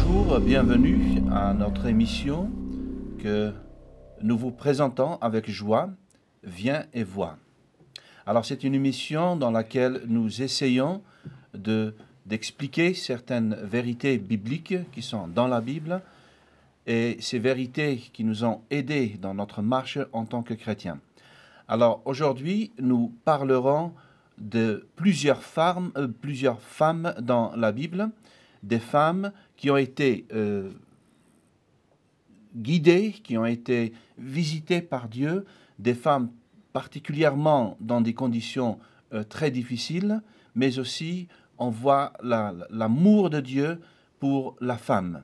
Bonjour, bienvenue à notre émission que nous vous présentons avec joie, Viens et vois. Alors c'est une émission dans laquelle nous essayons d'expliquer certaines vérités bibliques qui sont dans la Bible et ces vérités qui nous ont aidés dans notre marche en tant que chrétiens. Alors aujourd'hui, nous parlerons de plusieurs femmes dans la Bible, des femmes qui ont été guidées, qui ont été visitées par Dieu, des femmes particulièrement dans des conditions très difficiles, mais aussi on voit l'amour de Dieu pour la femme.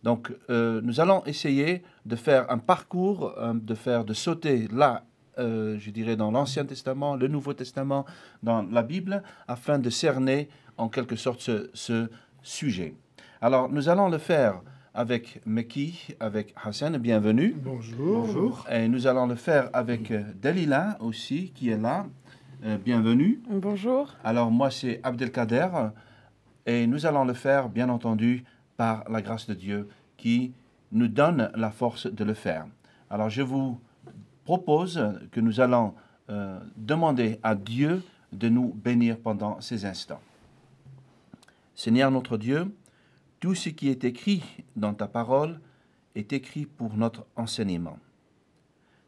Donc nous allons essayer de faire un parcours, de sauter là, je dirais dans l'Ancien Testament, le Nouveau Testament, dans la Bible, afin de cerner en quelque sorte ce sujet. Alors, nous allons le faire avec Meki, avec Hassan, bienvenue. Bonjour. Bonjour. Et nous allons le faire avec Dalila aussi, qui est là. Bienvenue. Bonjour. Alors, moi, c'est Abdelkader. Et nous allons le faire, bien entendu, par la grâce de Dieu qui nous donne la force de le faire. Alors, je vous propose que nous allons demander à Dieu de nous bénir pendant ces instants. Seigneur notre Dieu, tout ce qui est écrit dans ta parole est écrit pour notre enseignement.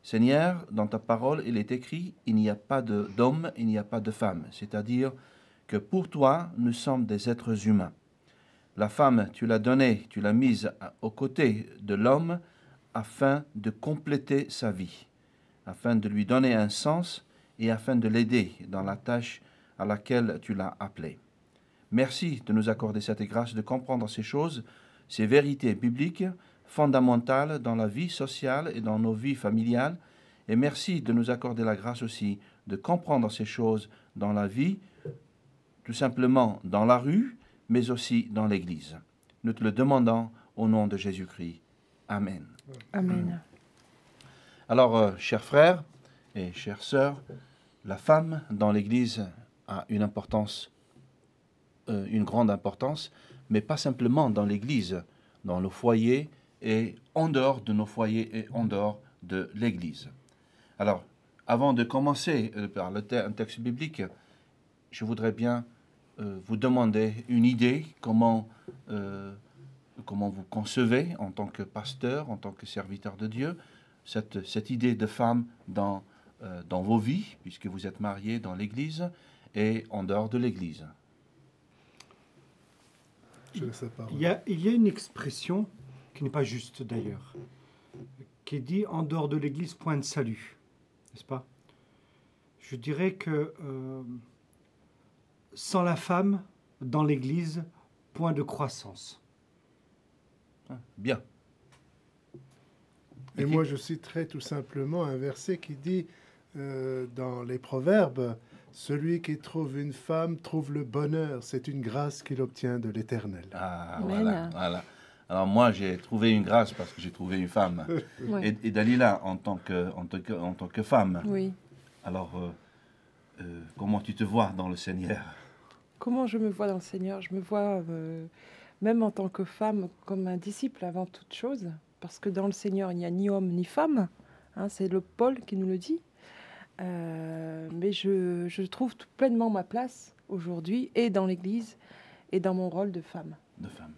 Seigneur, dans ta parole, il est écrit, il n'y a pas d'homme, il n'y a pas de femme. C'est-à-dire que pour toi, nous sommes des êtres humains. La femme, tu l'as donnée, tu l'as mise aux côtés de l'homme afin de compléter sa vie, afin de lui donner un sens et afin de l'aider dans la tâche à laquelle tu l'as appelé. Merci de nous accorder cette grâce de comprendre ces choses, ces vérités bibliques fondamentales dans la vie sociale et dans nos vies familiales. Et merci de nous accorder la grâce aussi de comprendre ces choses dans la vie, tout simplement dans la rue, mais aussi dans l'Église. Nous te le demandons au nom de Jésus-Christ. Amen. Amen. Alors, chers frères et chères sœurs, la femme dans l'Église a une importance une grande importance, mais pas simplement dans l'Église, dans nos foyers et en dehors de nos foyers et en dehors de l'Église. Alors, avant de commencer par un texte biblique, je voudrais bien vous demander une idée, comment vous concevez en tant que pasteur, en tant que serviteur de Dieu, cette idée de femme dans vos vies, puisque vous êtes mariés dans l'Église et en dehors de l'Église. Il y a une expression qui n'est pas juste d'ailleurs, qui dit en dehors de l'Église, point de salut, n'est-ce pas? Je dirais que sans la femme dans l'Église, point de croissance. Bien. Et moi, je citerai tout simplement un verset qui dit dans les Proverbes, « Celui qui trouve une femme trouve le bonheur, c'est une grâce qu'il obtient de l'Éternel. » Ah, voilà. Alors moi, j'ai trouvé une grâce parce que j'ai trouvé une femme. Oui. Et Dalila, en tant que femme. Oui. Alors, comment tu te vois dans le Seigneur? Comment je me vois dans le Seigneur? Je me vois, même en tant que femme, comme un disciple avant toute chose, parce que dans le Seigneur, il n'y a ni homme ni femme. Hein, c'est le Paul qui nous le dit. Mais je trouve pleinement ma place aujourd'hui, et dans l'Église, et dans mon rôle de femme. De femme.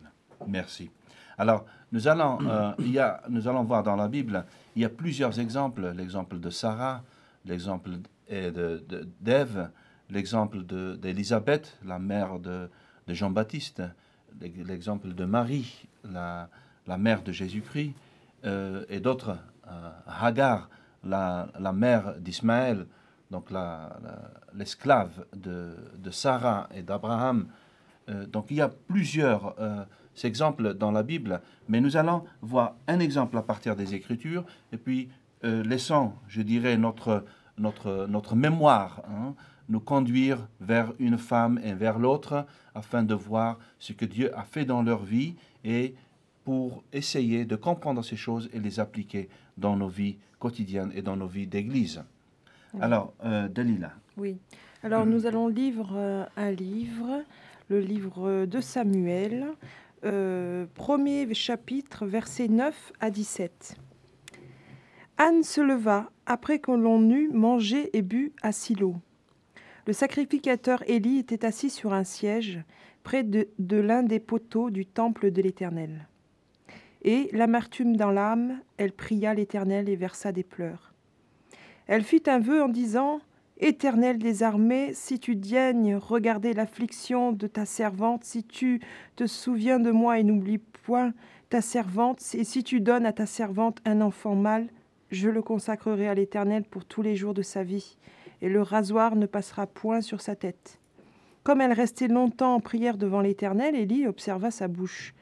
Merci. Alors, nous allons voir dans la Bible, il y a plusieurs exemples. L'exemple de Sarah, l'exemple d'Ève, l'exemple d'Élisabeth, la mère de Jean-Baptiste, l'exemple de Marie, la mère de Jésus-Christ, et d'autres, Hagar, la mère d'Ismaël, donc l'esclave de Sarah et d'Abraham. Donc il y a plusieurs exemples dans la Bible, mais nous allons voir un exemple à partir des Écritures, et puis laissons, je dirais, notre mémoire nous conduire vers une femme et vers l'autre, afin de voir ce que Dieu a fait dans leur vie, et pour essayer de comprendre ces choses et les appliquer dans nos vies quotidiennes et dans nos vies d'église. Oui. Alors, Dalila. Oui. Alors, nous allons lire un livre, le livre de Samuel, premier chapitre, versets 9 à 17. Anne se leva après que l'on eut mangé et bu à Silo. Le sacrificateur Élie était assis sur un siège près de l'un des poteaux du temple de l'Éternel. Et, l'amertume dans l'âme, elle pria l'Éternel et versa des pleurs. Elle fit un vœu en disant « Éternel des armées, si tu daignes regarder l'affliction de ta servante, si tu te souviens de moi et n'oublies point ta servante, et si tu donnes à ta servante un enfant mâle, je le consacrerai à l'Éternel pour tous les jours de sa vie, et le rasoir ne passera point sur sa tête. » Comme elle restait longtemps en prière devant l'Éternel, Élie observa sa bouche.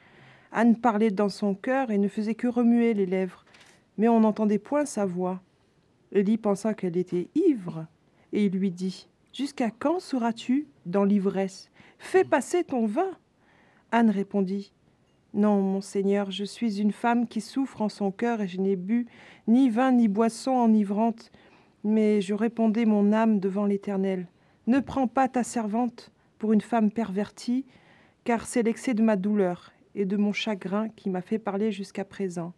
Anne parlait dans son cœur et ne faisait que remuer les lèvres, mais on n'entendait point sa voix. Élie pensa qu'elle était ivre, et il lui dit « Jusqu'à quand seras-tu dans l'ivresse? Fais passer ton vin. » Anne répondit « Non, mon Seigneur, je suis une femme qui souffre en son cœur et je n'ai bu ni vin ni boisson enivrante, mais je répondais mon âme devant l'Éternel. Ne prends pas ta servante pour une femme pervertie, car c'est l'excès de ma douleur et de mon chagrin qui m'a fait parler jusqu'à présent. »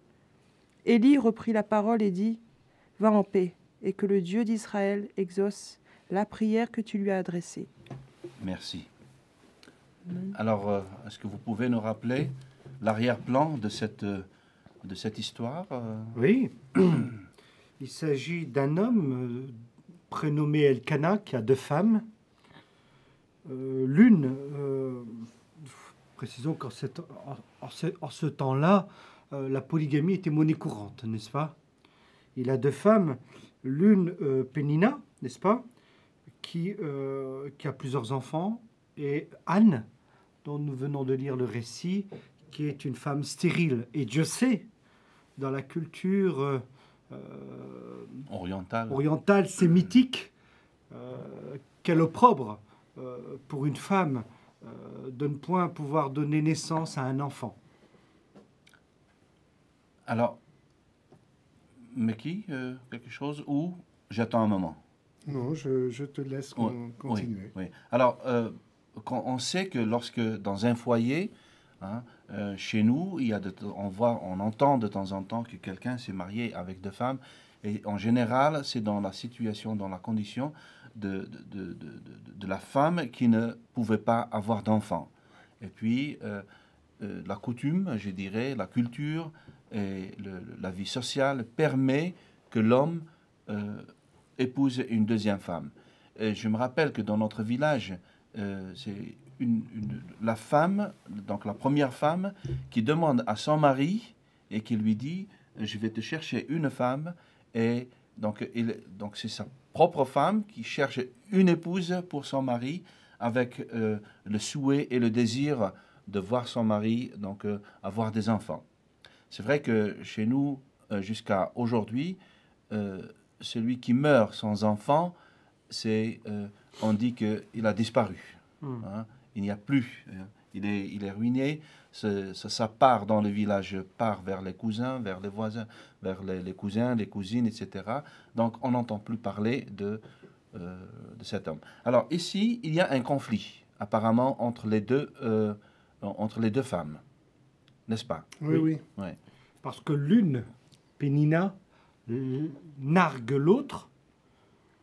Élie reprit la parole et dit « Va en paix, et que le Dieu d'Israël exauce la prière que tu lui as adressée. » Merci. Alors, est-ce que vous pouvez nous rappeler l'arrière-plan de cette histoire? Oui. Il s'agit d'un homme prénommé Elkana qui a 2 femmes. L'une, précisons qu'en ce temps-là, la polygamie était monnaie courante, n'est-ce pas? Il a 2 femmes, l'une Pénina, n'est-ce pas, qui a plusieurs enfants, et Anne, dont nous venons de lire le récit, qui est une femme stérile. Et Dieu sait, dans la culture orientale sémitique, quel opprobre pour une femme de ne point pouvoir donner naissance à un enfant. Alors, Meki, quelque chose ou j'attends un moment? Non, je te laisse continuer. Oui. Alors, quand on sait que lorsque dans un foyer, chez nous, on entend de temps en temps que quelqu'un s'est marié avec 2 femmes, et en général, c'est dans la situation, dans la condition de la femme qui ne pouvait pas avoir d'enfant. Et puis, la coutume, je dirais, la culture et la vie sociale permet que l'homme épouse une deuxième femme. Et je me rappelle que dans notre village, c'est la femme, donc la première femme, qui demande à son mari et qui lui dit « Je vais te chercher une femme ». Et donc c'est sa propre femme qui cherche une épouse pour son mari avec le souhait et le désir de voir son mari donc avoir des enfants. C'est vrai que chez nous, jusqu'à aujourd'hui, celui qui meurt sans enfant, on dit qu'il a disparu. Il n'y a plus. Il est ruiné. Ça part dans le village, part vers les cousins, vers les voisins, vers les cousins, les cousines, etc. Donc, on n'entend plus parler de cet homme. Alors, ici, il y a un conflit, apparemment, entre les deux femmes. N'est-ce pas? Oui. Parce que l'une, Pénina, nargue l'autre,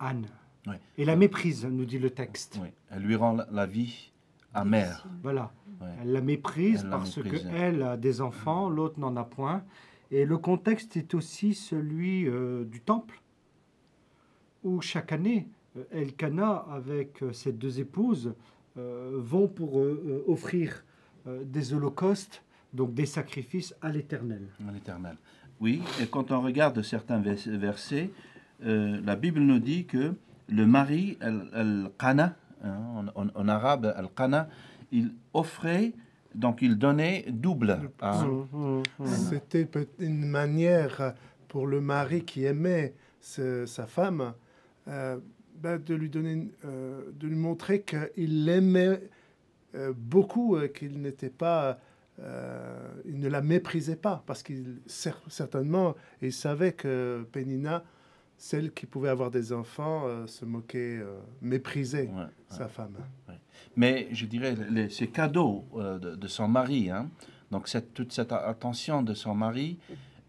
Anne. Oui. Et la méprise, nous dit le texte. Oui. Elle lui rend la vie amère. Voilà. Oui. Elle la méprise parce qu'elle a des enfants, l'autre n'en a point. Et le contexte est aussi celui du temple, où chaque année, Elkana, avec ses 2 épouses, vont pour offrir des holocaustes, donc des sacrifices à l'Éternel. À l'Éternel. Oui, et quand on regarde certains versets, la Bible nous dit que le mari, Al-Qana, en arabe, Al-Qana, il offrait, donc il donnait double. C'était une manière pour le mari qui aimait sa femme de lui montrer qu'il l'aimait beaucoup, qu'il n'était pas... il ne la méprisait pas, parce qu'il certainement, il savait que Pénina, celle qui pouvait avoir des enfants, se moquait, méprisait sa femme. Ouais. Mais je dirais, ces cadeaux de son mari, Donc toute cette attention de son mari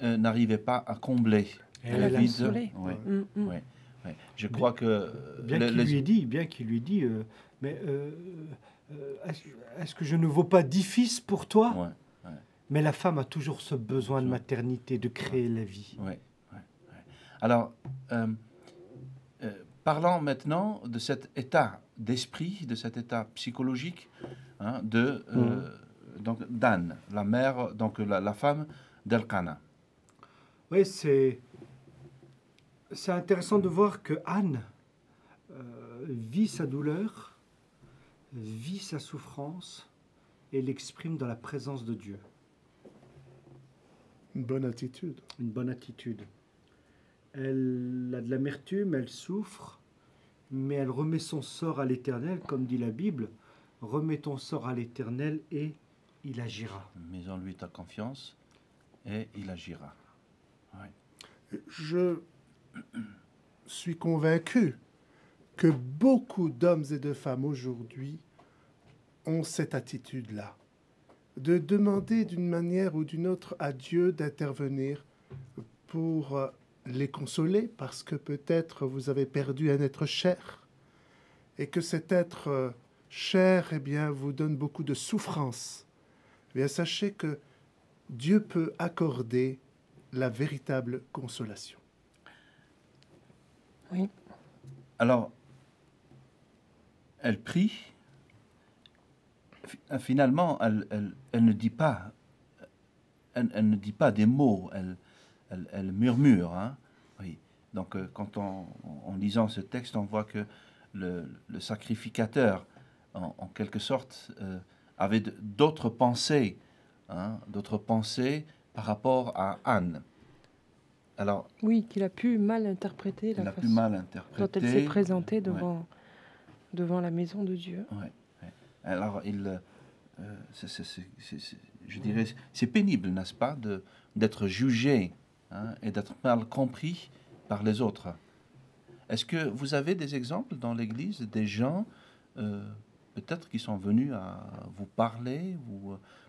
n'arrivait pas à combler le Elle a vide. consolé. Oui, Mm. oui, oui. Je crois que Bien qu'il lui ait dit, mais est-ce que je ne vaux pas 10 fils pour toi? Ouais, Mais la femme a toujours ce besoin de Toujours. maternité, de créer la vie. ouais, ouais, ouais. Alors, parlons maintenant de cet état d'esprit, de cet état psychologique hein, donc d'Anne, la mère, donc la femme d'Elkana. Oui, c'est intéressant de voir que Anne vit sa douleur, vit sa souffrance et l'exprime dans la présence de Dieu. Une bonne attitude. Une bonne attitude. Elle a de l'amertume, elle souffre, mais elle remet son sort à l'Éternel, comme dit la Bible. Remets ton sort à l'Éternel et il agira. Mets en lui ta confiance et il agira. Ouais. Je suis convaincu que beaucoup d'hommes et de femmes aujourd'hui ont cette attitude-là, de demander d'une manière ou d'une autre à Dieu d'intervenir pour les consoler, parce que peut-être vous avez perdu un être cher, et que cet être cher eh bien, vous donne beaucoup de souffrance. Eh bien, sachez que Dieu peut accorder la véritable consolation. Oui. Alors, elle prie. Finalement, elle ne dit pas, elle ne dit pas des mots. Elle murmure. Hein? Oui. Donc, quand en lisant ce texte, on voit que le sacrificateur, en quelque sorte, avait d'autres pensées, hein, par rapport à Anne. Alors, Oui, qu'il a pu mal interpréter la façon dont elle s'est présentée devant la maison de Dieu. Ouais, ouais. Alors, je dirais, c'est pénible, n'est-ce pas, d'être jugé hein, et d'être mal compris par les autres. Est-ce que vous avez des exemples dans l'Église, des gens peut-être qui sont venus à vous parler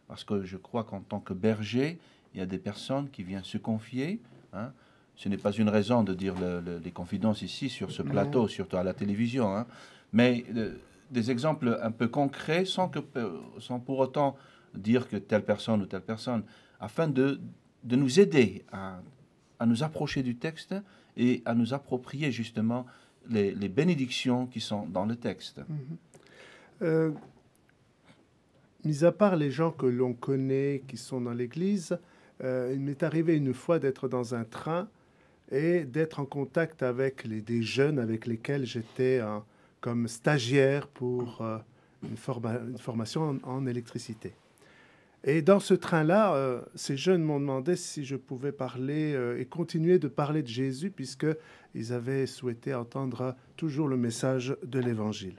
parce que je crois qu'en tant que berger, il y a des personnes qui viennent se confier. Hein. Ce n'est pas une raison de dire les confidences ici sur ce plateau, surtout à la télévision, hein. Mais des exemples un peu concrets sans pour autant dire que telle personne ou telle personne, afin de nous aider à nous approcher du texte et à nous approprier justement les bénédictions qui sont dans le texte. Mis à part les gens que l'on connaît, qui sont dans l'Église, il m'est arrivé une fois d'être dans un train et d'être en contact avec des jeunes avec lesquels j'étais comme stagiaire pour une formation en électricité. Et dans ce train-là, ces jeunes m'ont demandé si je pouvais parler et continuer de parler de Jésus, puisqu'ils avaient souhaité entendre toujours le message de l'Évangile.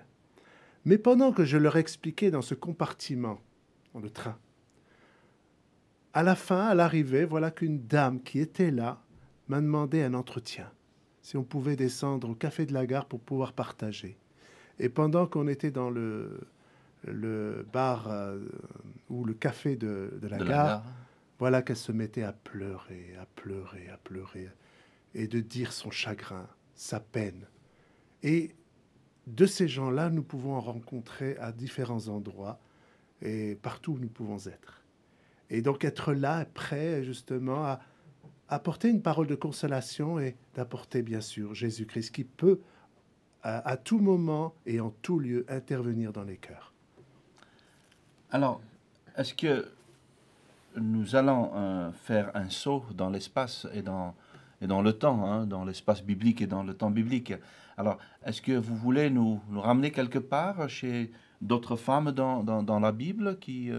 Mais pendant que je leur expliquais dans ce compartiment, dans le train, à la fin, à l'arrivée, voilà qu'une dame qui était là m'a demandé un entretien, si on pouvait descendre au café de la gare pour pouvoir partager. Et pendant qu'on était dans le bar ou le café de la gare, voilà qu'elle se mettait à pleurer, et de dire son chagrin, sa peine. Et de ces gens-là, nous pouvons en rencontrer à différents endroits et partout où nous pouvons être. Et donc être là, prêt justement à apporter une parole de consolation et d'apporter bien sûr Jésus-Christ qui peut à tout moment et en tout lieu intervenir dans les cœurs. Alors, est-ce que nous allons faire un saut dans l'espace et dans le temps, hein, dans l'espace biblique et dans le temps biblique? Alors, est-ce que vous voulez nous ramener quelque part chez d'autres femmes dans la Bible qui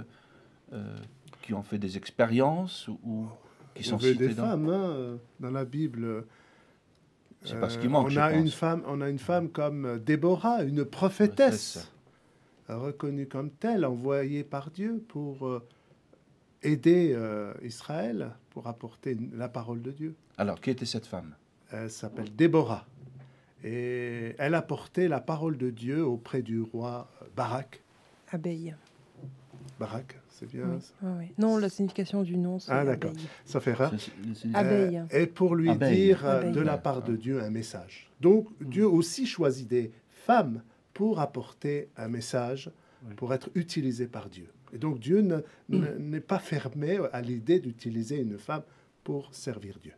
ont fait des expériences ou qui sont citées des femmes dans la Bible. C'est pas ce qui manque, on a une femme comme Déborah, une prophétesse, reconnue comme telle, envoyée par Dieu pour aider Israël, pour apporter la parole de Dieu. Alors, qui était cette femme? Elle s'appelle Déborah. Et elle a porté la parole de Dieu auprès du roi Barak. Abeille. Barak, C'est bien Oui, ça. oui. Non, la signification du nom, c'est Ah, d'accord. abeille. Ça fait rare. Abeille. Et pour lui Abeille. dire Abeille. de la part de Dieu un message. Donc Dieu aussi choisit des femmes pour apporter un message, pour être utilisé par Dieu. Et donc Dieu n'est pas fermé à l'idée d'utiliser une femme pour servir Dieu.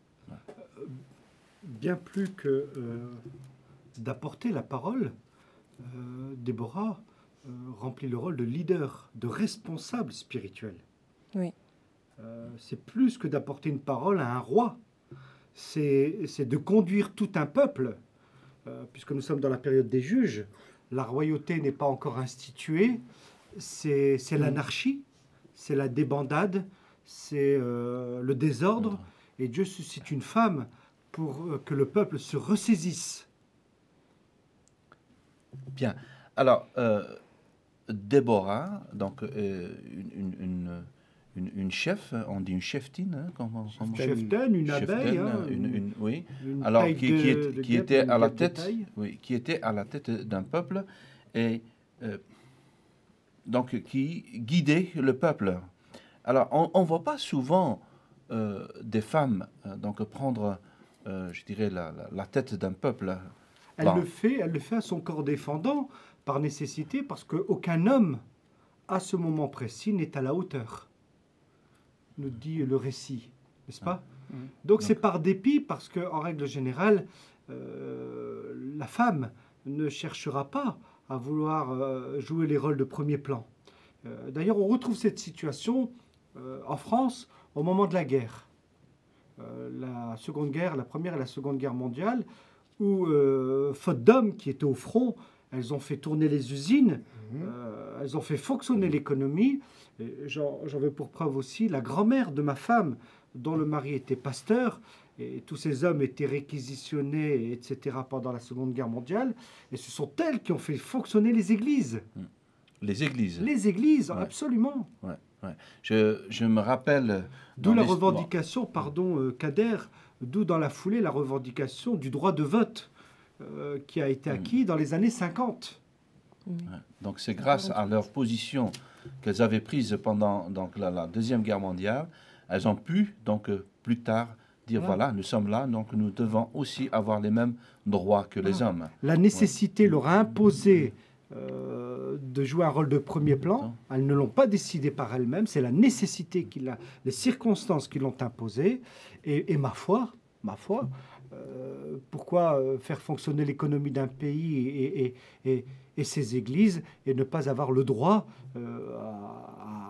Bien plus que d'apporter la parole, Déborah remplit le rôle de leader, de responsable spirituel. Oui. C'est plus que d'apporter une parole à un roi. C'est de conduire tout un peuple, puisque nous sommes dans la période des juges. La royauté n'est pas encore instituée. C'est l'anarchie, c'est la débandade, c'est le désordre. Et Dieu suscite une femme pour que le peuple se ressaisisse. Bien. Alors, Déborah, donc une chef, on dit une cheftine, hein, comment Cheftaine, une Cheftaine, abeille, hein, oui. une Alors taille qui de guêpe, était une à la guêpe de tête, taille. oui, qui était à la tête d'un peuple et donc qui guidait le peuple. Alors, on ne voit pas souvent des femmes donc prendre, je dirais, la tête d'un peuple. Elle Bon. le fait à son corps défendant, par nécessité, parce qu'aucun homme, à ce moment précis, n'est à la hauteur, nous dit le récit, n'est-ce pas? Donc c'est par dépit, parce qu'en règle générale, la femme ne cherchera pas à vouloir jouer les rôles de premier plan. D'ailleurs, on retrouve cette situation en France au moment de la guerre. La Seconde Guerre, la Première et la Seconde Guerre mondiale, où, faute d'hommes qui étaient au front, elles ont fait tourner les usines, elles ont fait fonctionner l'économie. Et j'en veux pour preuve aussi la grand-mère de ma femme, dont le mari était pasteur, et tous ces hommes étaient réquisitionnés, etc., pendant la Seconde Guerre mondiale. Et ce sont elles qui ont fait fonctionner les églises. Les églises. Les églises, Ouais. absolument. Ouais, ouais. Je me rappelle. D'où dans la l'histoire- revendication, pardon, Kader, d'où dans la foulée la revendication du droit de vote qui a été acquis dans les années 50. Ouais. Donc c'est grâce à leur position qu'elles avaient prise pendant donc, la Deuxième Guerre mondiale, elles ont pu donc plus tard dire voilà, nous sommes là, donc nous devons aussi avoir les mêmes droits que les hommes. La nécessité leur a imposé de jouer un rôle de premier plan. Elles ne l'ont pas décidé par elles-mêmes, c'est la nécessité, les circonstances qui l'ont imposé. Et ma foi, pourquoi faire fonctionner l'économie d'un pays et ses églises et ne pas avoir le droit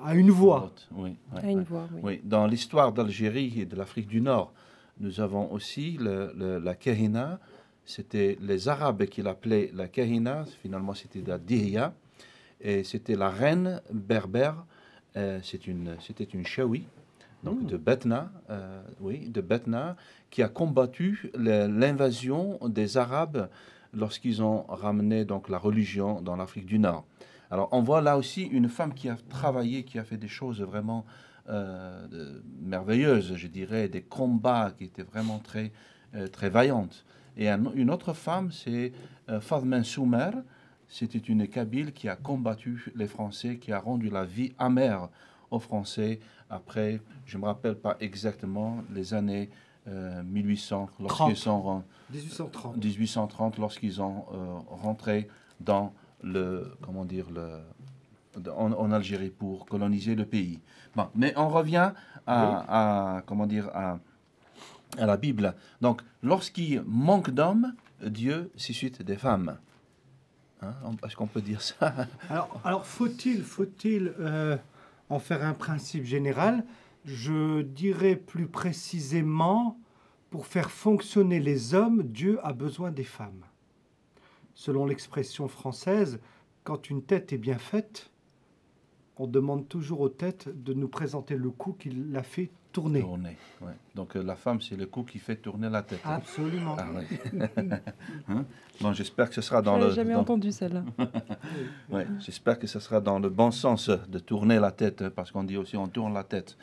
à une voix? Oui, ouais, À une ouais. voix, oui. Oui, dans l'histoire d'Algérie et de l'Afrique du Nord, nous avons aussi la Kahina. C'était les Arabes qui l'appelaient la Kahina. Finalement, c'était la Dihya. Et c'était la reine berbère. C'était une Chaoui, donc de Betna, de Betna, qui a combattu l'invasion des Arabes lorsqu'ils ont ramené donc la religion dans l'Afrique du Nord. Alors, on voit là aussi une femme qui a travaillé, qui a fait des choses vraiment merveilleuses, je dirais, des combats qui étaient vraiment très, très vaillantes. Et une autre femme, c'est Fadmen Soumer. C'était une Kabyle qui a combattu les Français, qui a rendu la vie amère aux Français après, je ne me rappelle pas exactement, les années 1800, lorsqu'ils sont 1830, lorsqu'ils ont rentré dans en Algérie pour coloniser le pays. Bon, mais on revient à la Bible. Donc, lorsqu'il manque d'hommes, Dieu suscite des femmes. Hein, est-ce qu'on peut dire ça? Alors faut-il en faire un principe général? Je dirais plus précisément, pour faire fonctionner les hommes, Dieu a besoin des femmes. Selon l'expression française, quand une tête est bien faite, on demande toujours aux têtes de nous présenter le cou qui l'a fait tourner. Ouais. Donc la femme, c'est le cou qui fait tourner la tête. Absolument. Ah, ouais. Hein? Bon, j'espère que ce sera dans Je le... n'ai jamais entendu celle-là. Ouais, j'espère que ce sera dans le bon sens de tourner la tête, parce qu'on dit aussi on tourne la tête.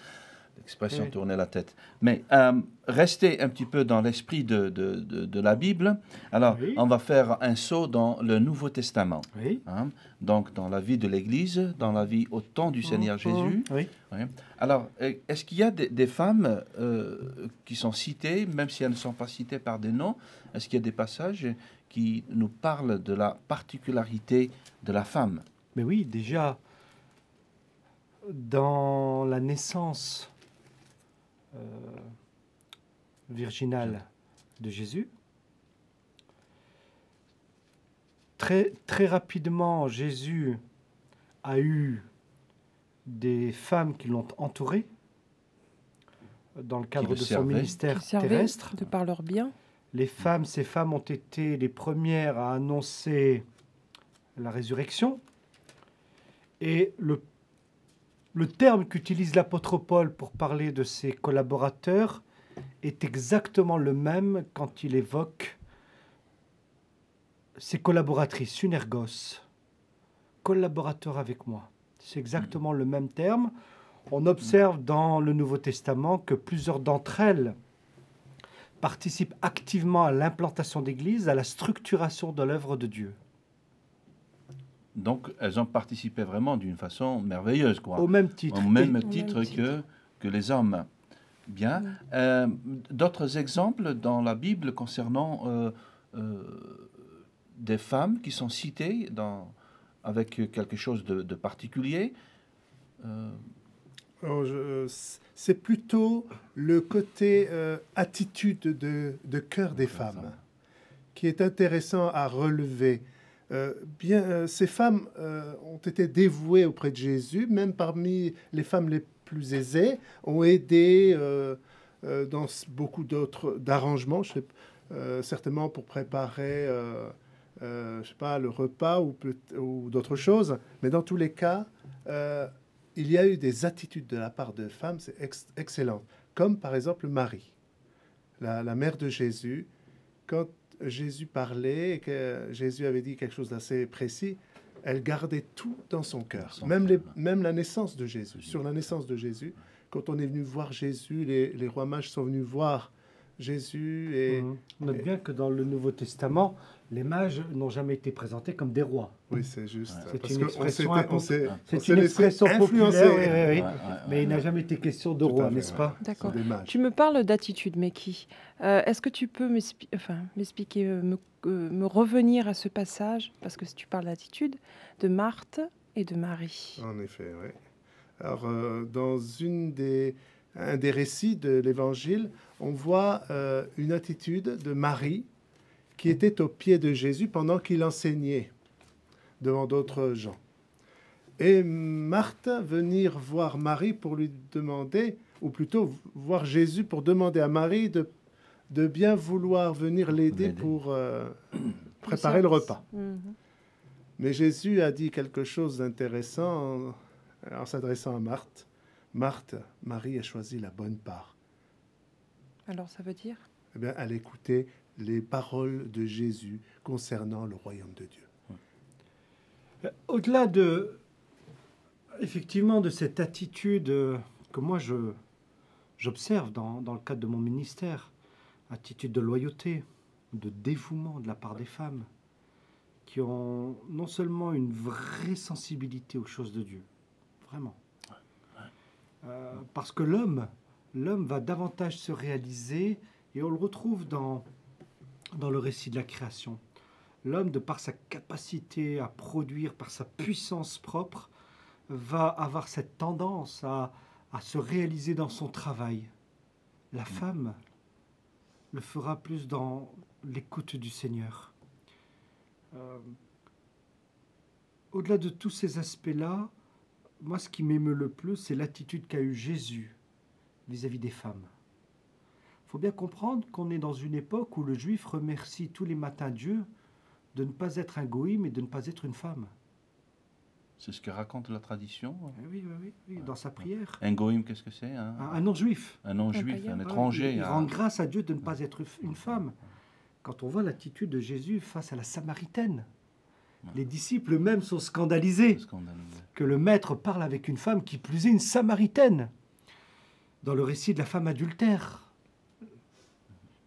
l'expression Oui. tourner la tête. Mais restez un petit peu dans l'esprit de la Bible. Alors, Oui. on va faire un saut dans le Nouveau Testament. Oui. Hein. Donc, dans la vie de l'Église, dans la vie au temps du Seigneur Jésus. Oui. Oui. Alors, est-ce qu'il y a des femmes qui sont citées, même si elles ne sont pas citées par des noms, est-ce qu'il y a des passages qui nous parlent de la particularité de la femme? Mais oui, déjà, dans la naissance virginale de Jésus, très, très rapidement, Jésus a eu des femmes qui l'ont entouré dans le cadre le de son servaient. ministère Qui servaient terrestre. de par leur bien. Ces femmes ont été les premières à annoncer la résurrection. Et le terme qu'utilise l'apôtre Paul pour parler de ses collaborateurs est exactement le même quand il évoque ses collaboratrices, synergos, collaborateurs avec moi. C'est exactement le même terme. On observe dans le Nouveau Testament que plusieurs d'entre elles participent activement à l'implantation d'églises, à la structuration de l'œuvre de Dieu. Donc, elles ont participé vraiment d'une façon merveilleuse, quoi. Au même titre. Au même Et- titre Au même titre. que les hommes. Bien. D'autres exemples dans la Bible concernant des femmes qui sont citées avec quelque chose de particulier. Alors, c'est plutôt le côté attitude de cœur des femmes qui est intéressant à relever. Ces femmes ont été dévouées auprès de Jésus, même parmi les femmes les plus aisées, ont aidé dans beaucoup d'autres d'arrangements, certainement pour préparer je sais pas, le repas ou d'autres choses. Mais dans tous les cas, il y a eu des attitudes de la part de femmes, c'est excellent. Comme par exemple Marie, la mère de Jésus. Quand Jésus parlait et que Jésus avait dit quelque chose d'assez précis, elle gardait tout dans son cœur. Même la naissance de Jésus. Sur la naissance de Jésus, quand on est venu voir Jésus, les rois mages sont venus voir Jésus. Et, On note bien que dans le Nouveau Testament, les mages n'ont jamais été présentés comme des rois. oui, c'est juste. C'est Parce une qu'on expression s'est une laissé expression influencer. populaire, oui. Mais il n'a jamais été question de Tout à roi, fait, n'est-ce ouais. pas? D'accord. Ce sont des mages. Tu me parles d'attitude, Meki. Est-ce que tu peux m'expliquer, me revenir à ce passage, parce que si tu parles d'attitude, de Marthe et de Marie. En effet, oui. Alors, dans un des récits de l'Évangile, on voit une attitude de Marie qui était au pied de Jésus pendant qu'il enseignait devant d'autres gens. Et Marthe venir voir Marie pour lui demander, ou plutôt voir Jésus pour demander à Marie de bien vouloir venir l'aider pour préparer le repas. Mhm. Mais Jésus a dit quelque chose d'intéressant en s'adressant à Marthe. Marthe, Marie a choisi la bonne part. Alors ça veut dire? Eh bien, elle écoutait les paroles de Jésus concernant le royaume de Dieu. Au-delà effectivement, de cette attitude que moi j'observe dans le cadre de mon ministère, attitude de loyauté, de dévouement de la part des femmes, qui ont non seulement une vraie sensibilité aux choses de Dieu, vraiment, parce que l'homme va davantage se réaliser, et on le retrouve dans le récit de la création. L'homme, de par sa capacité à produire, par sa puissance propre, va avoir cette tendance à se réaliser dans son travail. La femme le fera plus dans l'écoute du Seigneur. Au-delà de tous ces aspects-là, moi, ce qui m'émeut le plus, c'est l'attitude qu'a eue Jésus vis-à-vis des femmes. Il faut bien comprendre qu'on est dans une époque où le juif remercie tous les matins Dieu de ne pas être un goïm et de ne pas être une femme. C'est ce que raconte la tradition. Oui, dans sa prière. Un goïm, qu'est-ce que c'est? Un non-juif. Un non-juif, païen. un étranger. Il rend grâce à Dieu de ne pas être une femme. Quand on voit l'attitude de Jésus face à la Samaritaine, les disciples eux-mêmes sont scandalisés Scandalisé. que le maître parle avec une femme, qui plus est une Samaritaine. dans le récit de la femme adultère.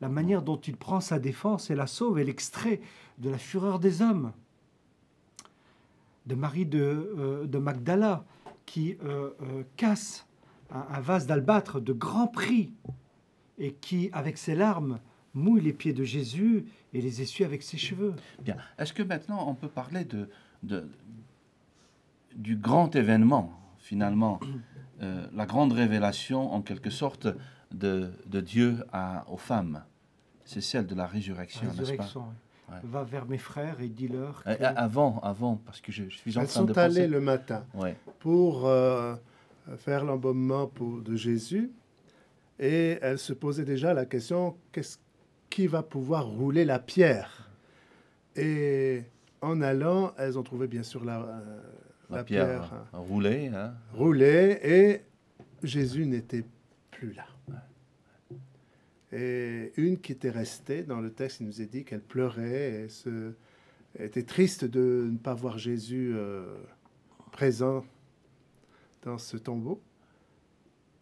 La manière dont il prend sa défense et la sauve et l'extrait de la fureur des hommes. De Marie de Magdala qui casse un vase d'albâtre de grand prix et qui, avec ses larmes, mouille les pieds de Jésus et les essuie avec ses cheveux. Bien. Est-ce que maintenant on peut parler du grand événement, finalement, la grande révélation, en quelque sorte, de Dieu aux femmes? C'est celle de la résurrection, n'est-ce pas? Oui. Ouais. Va vers mes frères et dis-leur que... Avant, parce que je suis en train de Elles sont penser... allées le matin Ouais. pour faire l'embaumement de Jésus. Et elles se posaient déjà la question, qui va pouvoir rouler la pierre? Et en allant, elles ont trouvé bien sûr la pierre roulée. Hein. roulée, et Jésus n'était plus là. Et une qui était restée, dans le texte, il nous est dit qu'elle pleurait et était triste de ne pas voir Jésus présent dans ce tombeau.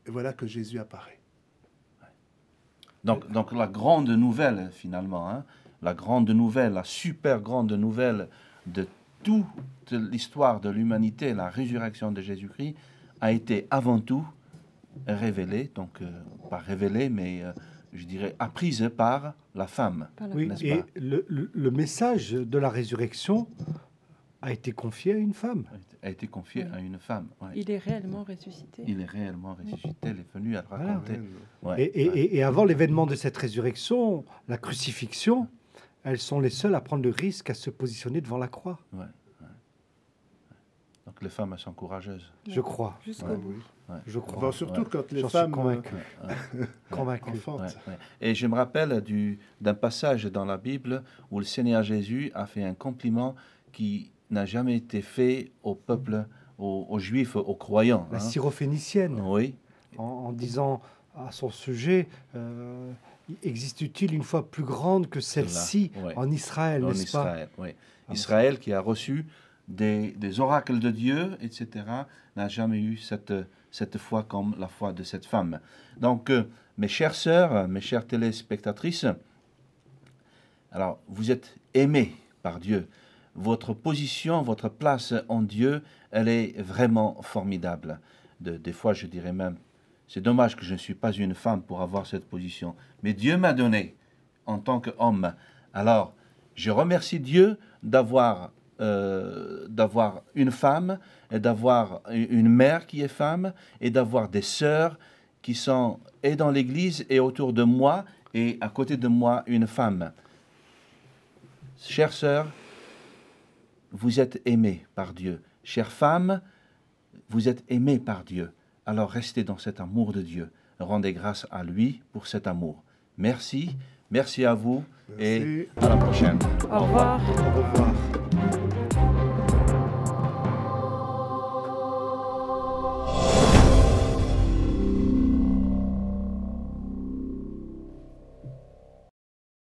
Et voilà que Jésus apparaît. Donc la grande nouvelle, finalement, hein, la grande nouvelle, la super grande nouvelle de toute l'histoire de l'humanité, la résurrection de Jésus-Christ, a été avant tout révélée, donc pas révélée, mais je dirais apprise par la femme. Oui, n'est-ce et pas? le message de la résurrection a été confié à une femme. A été confié à une femme. Ouais. Il est réellement ressuscité. Il est réellement ressuscité, il est venu à le raconter. Voilà. Ouais, Et avant l'événement de cette résurrection, la crucifixion, elles sont les seules à prendre le risque à se positionner devant la croix. ouais. Donc les femmes, elles sont courageuses. Je crois. Jusqu'au bout. Ouais. Je crois. Bon, surtout quand les J'en suis femmes convaincu. Convaincu. enfantent. Ouais, ouais. Et je me rappelle d'un passage dans la Bible où le Seigneur Jésus a fait un compliment qui n'a jamais été fait au peuple, aux Juifs, aux croyants. La hein. syrophénicienne, Oui, en disant à son sujet, existe-t-il une foi plus grande que celle-ci ouais. en Israël, en n'est-ce pas? Israël. Oui. Israël qui a reçu des oracles de Dieu, etc., n'a jamais eu cette foi comme la foi de cette femme. Donc, mes chères sœurs, mes chères téléspectatrices, alors, vous êtes aimées par Dieu. Votre position, votre place en Dieu, elle est vraiment formidable. Des fois, je dirais même, c'est dommage que je ne suis pas une femme pour avoir cette position. Mais Dieu m'a donné en tant qu'homme. Alors, je remercie Dieu d'avoir une femme, et d'avoir une mère qui est femme, et d'avoir des sœurs qui sont et dans l'Église et autour de moi, et à côté de moi, une femme. Chères sœurs, vous êtes aimées par Dieu. Chères femmes, vous êtes aimées par Dieu. Alors restez dans cet amour de Dieu. Rendez grâce à lui pour cet amour. Merci, merci à vous, Merci. et à la prochaine. Au revoir. Au revoir.